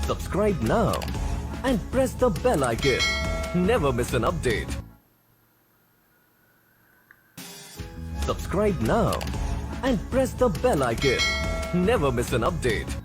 Subscribe now and press the bell icon. Never miss an update. Subscribe now and press the bell icon. Never miss an update.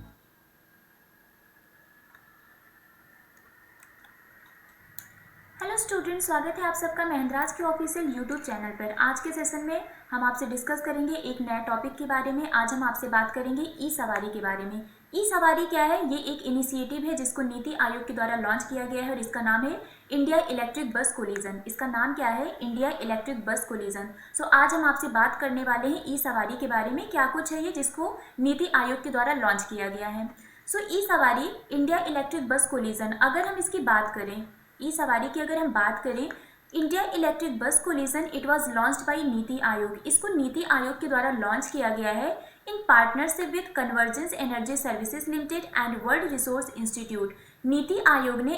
Hello student, स्वागत है आप सबका महेंद्राज के official YouTube channel पर। आज के session में हम आपसे डिस्कस करेंगे एक नया टॉपिक के बारे में। आज हम आपसे बात करेंगे ई सवारी के बारे में। ई सवारी क्या है? ये एक इनिशिएटिव है जिसको नीति आयोग के द्वारा लॉन्च किया गया है और इसका नाम है इंडिया इलेक्ट्रिक बस कोलिजन। इसका नाम क्या है? India electric bus collision. So आज हम आपसे बात करने वाले हैं ई सवारी के बारे में। क्या कुछ है ये जिसको नीति आयोग के द्वारा लॉन्च किया गया है। सो ई सवारी इंडिया इलेक्ट्रिक बस कोलिजन, अगर हम इसकी बात करें, ई सवारी की अगर हम बात करें, India electric bus collision it was launched by NITI Aayog. इसको नीति आयोग के द्वारा लॉन्च किया गया है in partnership with convergence energy services limited and world resource institute. NITI Aayog ने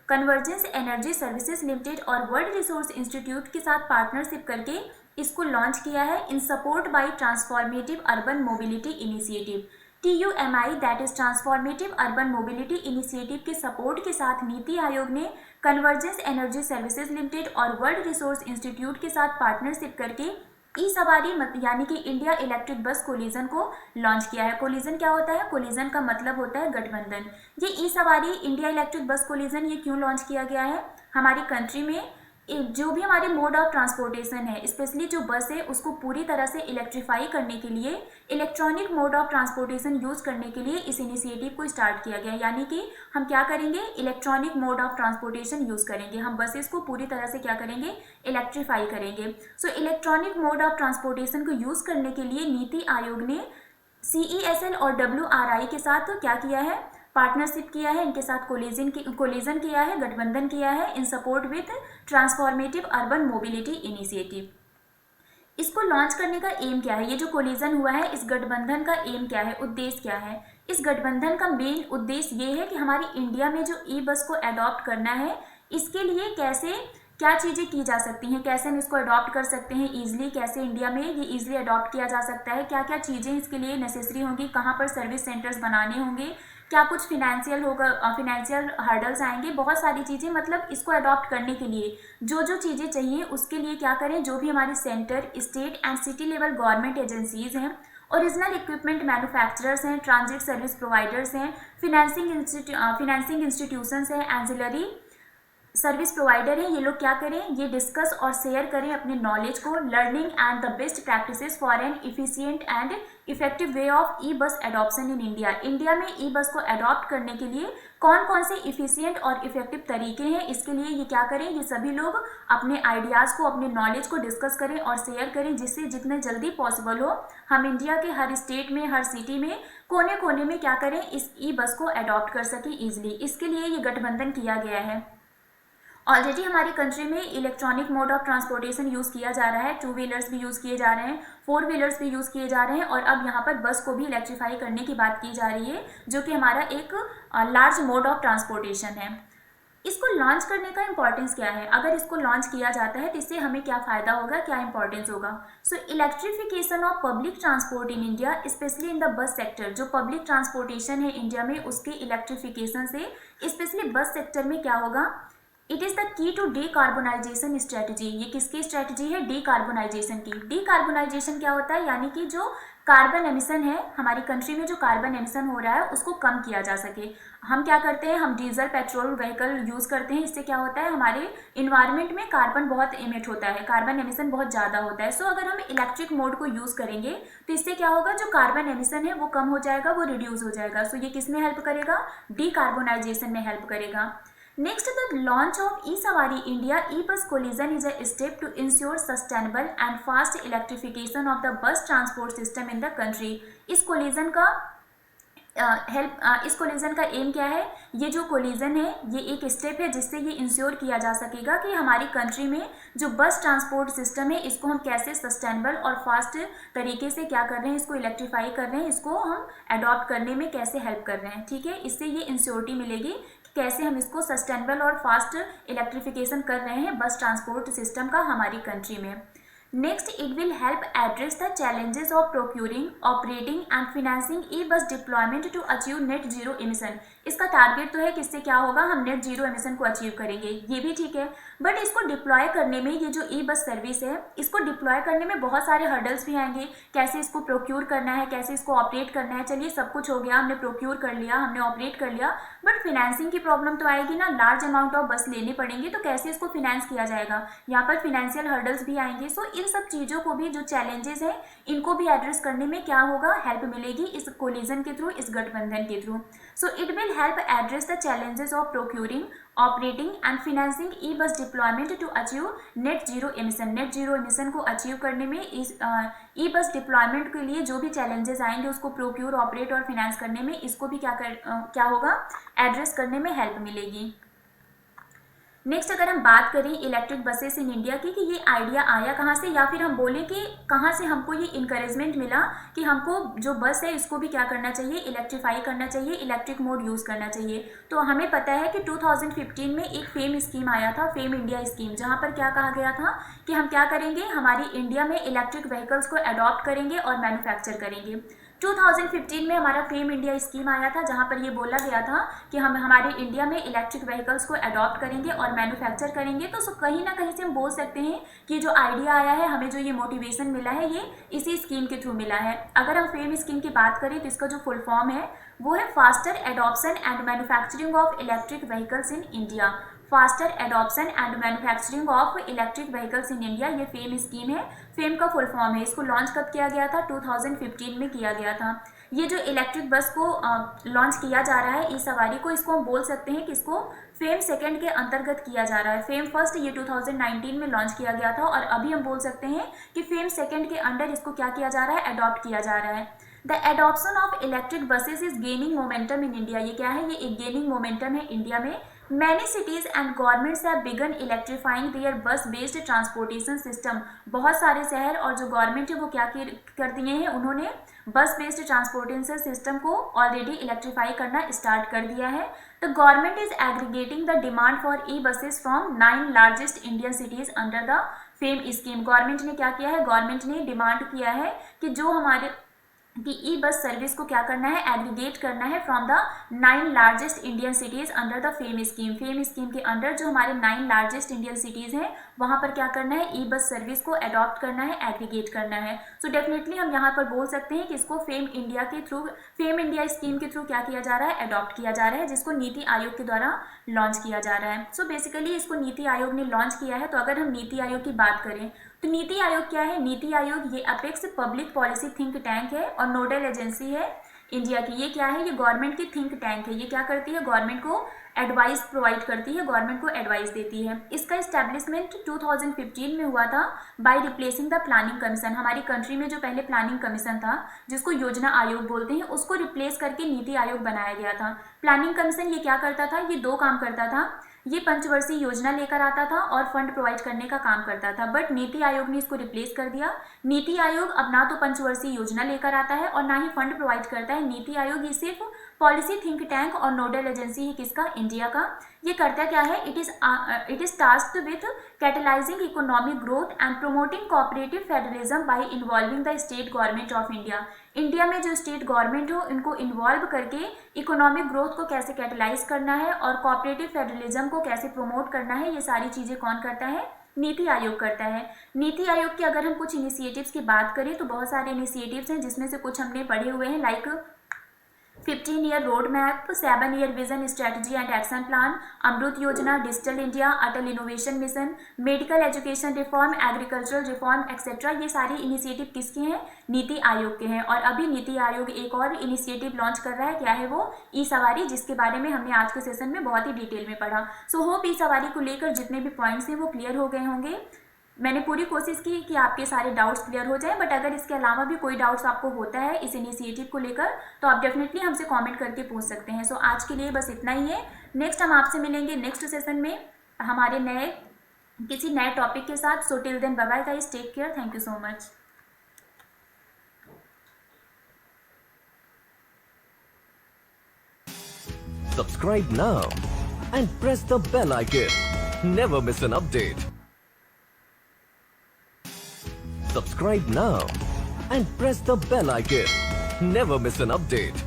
कन्वर्जेंस एनर्जी सर्विसेज लिमिटेड और वर्ल्ड रिसोर्स इंस्टीट्यूट के साथ पार्टनरशिप करके इसको लॉन्च किया है इन support bye transformative urban mobility initiative. TUMI that is transformative urban mobility initiative के support के साथ नीति आयोग ने कन्वर्जेंस एनर्जी सर्विसेज लिमिटेड और वर्ल्ड रिसोर्स इंस्टीट्यूट के साथ पार्टनरशिप करके ई सवारी यानी कि इंडिया इलेक्ट्रिक बस कोलिजन को लॉन्च किया है। कोलिजन क्या होता है? कोलिजन का मतलब होता है गठबंधन। ये ई सवारी इंडिया इलेक्ट्रिक बस कोलिजन ये क्यों लॉन्च किया गया है? हमारी कंट्री में जो भी हमारे मोड ऑफ ट्रांसपोर्टेशन है, स्पेशली जो बस है, उसको पूरी तरह से इलेक्ट्रीफाई करने के लिए, electronic mode of transportation use करने के लिए इस इनिशिएटिव को स्टार्ट किया गया। यानी कि हम क्या करेंगे? Electronic mode of transportation use करेंगे। हम बसेस को पूरी तरह से क्या करेंगे? इलेक्ट्रीफाई करेंगे। So electronic mode of transportation को यूज़ करने के लिए नीति आयोग ने CESL और WRI के साथ क्या किया है? पार्टनरशिप किया है, इनके साथ कोलिजन किया है, गठबंधन किया है इन support with transformative urban mobility initiative. इसको लॉन्च करने का एम क्या है? ये जो कोलिजन हुआ है, इस गठबंधन का एम क्या है? उद्देश्य क्या है? इस गठबंधन का मेन उद्देश्य ये है कि हमारी इंडिया में जो ई बस को अडॉप्ट करना है, इसके लिए क्या चीज़ें की जा सकती हैं, कैसे हम इसको अडॉप्ट कर सकते हैं ईजिली, कैसे इंडिया में ये ईजिली अडॉप्ट किया जा सकता है, क्या क्या चीज़ें इसके लिए नेसेसरी होंगी, कहाँ पर सर्विस सेंटर्स बनाने होंगे, क्या कुछ फिनेंशियल होगा, फिनेंशियल हर्डल्स आएंगे, बहुत सारी चीज़ें। मतलब इसको अडॉप्ट करने के लिए जो जो चीज़ें चाहिए उसके लिए क्या करें, जो भी हमारे centre, state and city level government agencies हैं, ओरिजिनल इक्विपमेंट मैन्युफैक्चरर्स हैं, ट्रांजिट सर्विस प्रोवाइडर्स हैं, फिनेंसिंग इंस्टीट्यूशंस हैं, एंसिलरी सर्विस प्रोवाइडर है, ये लोग क्या करें? ये डिस्कस और शेयर करें अपने नॉलेज को, learning and the best practices for an efficient and effective way of e bus adoption in India. India में ई बस को अडॉप्ट करने के लिए कौन कौन से इफिशिएंट और इफेक्टिव तरीके हैं, इसके लिए ये क्या करें? ये सभी लोग अपने आइडियाज़ को, अपने नॉलेज को डिस्कस करें और शेयर करें, जिससे जितने जल्दी पॉसिबल हो हम इंडिया के हर स्टेट में, हर सिटी में, कोने कोने में क्या करें? इस ई बस को अडॉप्ट कर सकें ईजिली। इसके लिए ये गठबंधन किया गया है। ऑलरेडी हमारी कंट्री में electronic mode of transportation use किया जा रहा है, 2 व्हीलर्स भी यूज़ किए जा रहे हैं, 4 व्हीलर्स भी यूज़ किए जा रहे हैं और अब यहाँ पर बस को भी इलेक्ट्रीफाई करने की बात की जा रही है, जो कि हमारा एक लार्ज मोड ऑफ ट्रांसपोर्टेशन है। इसको लॉन्च करने का इंपॉर्टेंस क्या है? अगर इसको लॉन्च किया जाता है तो इससे हमें क्या फ़ायदा होगा, क्या इंपॉर्टेंस होगा? So electrification of public transport in India, specially in the bus sector. जो पब्लिक ट्रांसपोर्टेशन है इंडिया में, उसके इलेक्ट्रिफिकेशन से स्पेशली बस सेक्टर में क्या होगा? It is the key to decarbonisation strategy. ये किसकी स्ट्रेटजी है? डीकार्बोनाइजेशन की। डीकार्बोनाइजेशन क्या होता है? यानी कि जो कार्बन एमिशन है हमारी कंट्री में, जो कार्बन एमिशन हो रहा है उसको कम किया जा सके। हम क्या करते हैं? हम डीजल पेट्रोल व्हीकल यूज़ करते हैं, इससे क्या होता है? हमारे इन्वायरमेंट में कार्बन बहुत एमिट होता है, कार्बन एमिशन बहुत ज़्यादा होता है। सो अगर हम इलेक्ट्रिक मोड को यूज़ करेंगे तो इससे क्या होगा? जो कार्बन एमिशन है वो कम हो जाएगा, वो रिड्यूस हो जाएगा। सो ये किस में हेल्प करेगा? डीकार्बोनाइजेशन में हेल्प करेगा। Next, the launch of e-Sawari India e-bus coalition is a step to ensure sustainable and fast electrification of the bus transport system in the country. इस कोलिजन का इस कोलिजन का एम क्या है? ये जो कोलिजन है ये एक स्टेप है जिससे ये इंश्योर किया जा सकेगा कि हमारी कंट्री में जो बस ट्रांसपोर्ट सिस्टम है इसको हम कैसे सस्टेनेबल और फास्ट तरीके से क्या कर रहे हैं, इसको इलेक्ट्रीफाई कर रहे हैं, इसको हम अडॉप्ट करने में कैसे हेल्प कर रहे हैं। ठीक है, इससे ये इंश्योरिटी मिलेगी कि कैसे हम इसको सस्टेनेबल और फास्ट इलेक्ट्रिफिकेशन कर रहे हैं बस ट्रांसपोर्ट सिस्टम का हमारी कंट्री में। Next, it will help address the challenges of procuring, operating and financing e-bus deployment to achieve net zero emission. इसका टारगेट तो है कि इससे क्या होगा, हम नेट जीरो एमिशन को अचीव करेंगे, ये भी ठीक है। बट इसको डिप्लॉय करने में, ये जो ई बस सर्विस है, इसको डिप्लॉय करने में बहुत सारे हर्डल्स भी आएंगे। कैसे इसको प्रोक्यूर करना है, कैसे इसको ऑपरेट करना है। चलिए सब कुछ हो गया, हमने प्रोक्यूर कर लिया, हमने ऑपरेट कर लिया, बट फिनेंसिंग की प्रॉब्लम तो आएगी ना। लार्ज अमाउंट ऑफ बस लेने पड़ेंगे, तो कैसे इसको फिनेंस किया जाएगा, यहाँ पर फिनेंशियल हर्डल्स भी आएंगे। सो इन सब चीज़ों को भी, जो चैलेंजेस हैं, इनको भी एड्रेस करने में क्या होगा, हेल्प मिलेगी इस कोलिजन के थ्रू, इस गठबंधन के through. So it will help address the challenges of procuring, operating and financing e bus deployment to achieve net zero emission. Net zero emission को अचीव करने में इस ई बस डिप्लॉयमेंट के लिए जो भी चैलेंजेस आएंगे, उसको प्रोक्यूर, ऑपरेट और फिनेंस करने में, इसको भी क्या होगा, एड्रेस करने में हेल्प मिलेगी। नेक्स्ट अगर हम बात करें इलेक्ट्रिक बसेस इन इंडिया की, कि ये आइडिया आया कहाँ से, या फिर हम बोलें कि कहाँ से हमको ये इंकरेजमेंट मिला कि हमको जो बस है इसको भी क्या करना चाहिए, इलेक्ट्रीफाई करना चाहिए, इलेक्ट्रिक मोड यूज़ करना चाहिए। तो हमें पता है कि 2015 में एक फेम स्कीम आया था, फेम इंडिया स्कीम, जहाँ पर क्या कहा गया था कि हम क्या करेंगे, हमारी इंडिया में इलेक्ट्रिक व्हीकल्स को अडॉप्ट करेंगे और मैन्युफैक्चर करेंगे। 2015 में हमारा फेम इंडिया स्कीम आया था, जहाँ पर ये बोला गया था कि हम हमारे इंडिया में इलेक्ट्रिक व्हीकल्स को अडॉप्ट करेंगे और मैन्युफैक्चर करेंगे। तो कहीं ना कहीं से हम बोल सकते हैं कि जो आइडिया आया है, हमें जो ये मोटिवेशन मिला है, ये इसी स्कीम के थ्रू मिला है। अगर हम फेम स्कीम की बात करें तो इसका जो फुल फॉर्म है वो है faster adoption and manufacturing of electric vehicles in India. Faster adoption and manufacturing of electric vehicles in India, ये फेम स्कीम है, फेम का फुल फॉर्म है। इसको लॉन्च कब किया गया था, 2015 में किया गया था। ये जो इलेक्ट्रिक बस को लॉन्च किया जा रहा है, ई सवारी को, इसको हम बोल सकते हैं कि इसको फेम सेकंड के अंतर्गत किया जा रहा है। फेम फर्स्ट ये 2019 में लॉन्च किया गया था, और अभी हम बोल सकते हैं कि फेम सेकंड के अंडर इसको क्या किया जा रहा है, अडॉप्ट किया जा रहा है। The adoption of electric buses is gaining momentum in India. ये क्या है, ये एक गेनिंग मोमेंटम है इंडिया में। Many cities and governments have begun electrifying their bus-based transportation system। बहुत सारे शहर और जो गवर्नमेंट है वो क्या कर दिए हैं, उन्होंने बस बेस्ड ट्रांसपोर्टेशन सिस्टम को ऑलरेडी इलेक्ट्रीफाई करना स्टार्ट कर दिया है। The government is aggregating the demand for e buses from 9 largest Indian cities under the fame scheme. Government ने क्या किया है, गवर्नमेंट ने डिमांड किया है कि जो हमारे कि ई बस सर्विस को क्या करना है, एग्रीगेट करना है from the 9 largest Indian cities under the fame scheme. Fame scheme के अंडर जो हमारे 9 लार्जेस्ट इंडियन सिटीज़ हैं, वहाँ पर क्या करना है, ई बस सर्विस को अडॉप्ट करना है, एग्रीगेट करना है। सो डेफिनेटली हम यहाँ पर बोल सकते हैं कि इसको फेम इंडिया के थ्रू, फेम इंडिया स्कीम के थ्रू क्या किया जा रहा है, अडॉप्ट किया जा रहा है, जिसको नीति आयोग के द्वारा लॉन्च किया जा रहा है। सो बेसिकली इसको नीति आयोग ने लॉन्च किया है। तो अगर हम नीति आयोग की बात करें तो नीति आयोग क्या है, नीति आयोग ये apex public policy think tank है और नोडल एजेंसी है इंडिया की। ये क्या है, ये गवर्नमेंट की थिंक टैंक है। ये क्या करती है, गवर्नमेंट को एडवाइस प्रोवाइड करती है, गवर्नमेंट को एडवाइस देती है। इसका इस्टेब्लिशमेंट 2015 में हुआ था by replacing the planning commission. हमारी कंट्री में जो पहले प्लानिंग कमीशन था, जिसको योजना आयोग बोलते हैं, उसको रिप्लेस करके नीति आयोग बनाया गया था। प्लानिंग कमीशन ये क्या करता था, ये 2 काम करता था। ये पंचवर्षीय योजना लेकर आता था और फंड प्रोवाइड करने का काम करता था। बट नीति आयोग ने इसको रिप्लेस कर दिया। नीति आयोग अब ना तो पंचवर्षीय योजना लेकर आता है और ना ही फंड प्रोवाइड करता है। नीति आयोग ये सिर्फ पॉलिसी थिंक टैंक और नोडल एजेंसी है किसका, इंडिया का। ये करता क्या है, it is tasked with catalysing economic growth and promoting cooperative federalism by involving the state government of India. India में जो स्टेट गवर्नमेंट हो, इनको इन्वॉल्व करके इकोनॉमिक ग्रोथ को कैसे कैटलाइज करना है और कोऑपरेटिव फेडरलिज्म को कैसे प्रमोट करना है, ये सारी चीज़ें कौन करता है, नीति आयोग करता है। नीति आयोग की अगर हम कुछ इनिशिएटिव्स की बात करें तो बहुत सारे इनिशिएटिव्स हैं, जिसमें से कुछ हमने पढ़े हुए हैं, like 15 year road map, 7 year vision strategy and action plan, Amrut Yojana, digital India, Atal innovation mission, medical education reform, agricultural reform etcetera. ये सारे इनिशिएटिव किसके हैं, नीति आयोग के हैं। और अभी नीति आयोग एक और इनिशिएटिव लॉन्च कर रहा है, क्या है वो, ई सवारी, जिसके बारे में हमने आज के सेशन में बहुत ही डिटेल में पढ़ा। सो होप ई सवारी को लेकर जितने भी पॉइंट्स हैं वो क्लियर हो गए होंगे। मैंने पूरी कोशिश की कि आपके सारे डाउट्स क्लियर हो जाए, बट अगर इसके अलावा भी कोई डाउट्स आपको होता है इस इनिशिएटिव को लेकर तो आप डेफिनेटली हमसे कमेंट करके पूछ सकते हैं। सो आज के लिए बस इतना ही है। नेक्स्ट हम आपसे मिलेंगे नेक्स्ट सेशन में हमारे किसी नए टॉपिक के साथ। So till then bye bye guys, take care, thank you so much. Subscribe now and press the bell icon. Never miss an update. Subscribe now and press the bell icon. Never miss an update.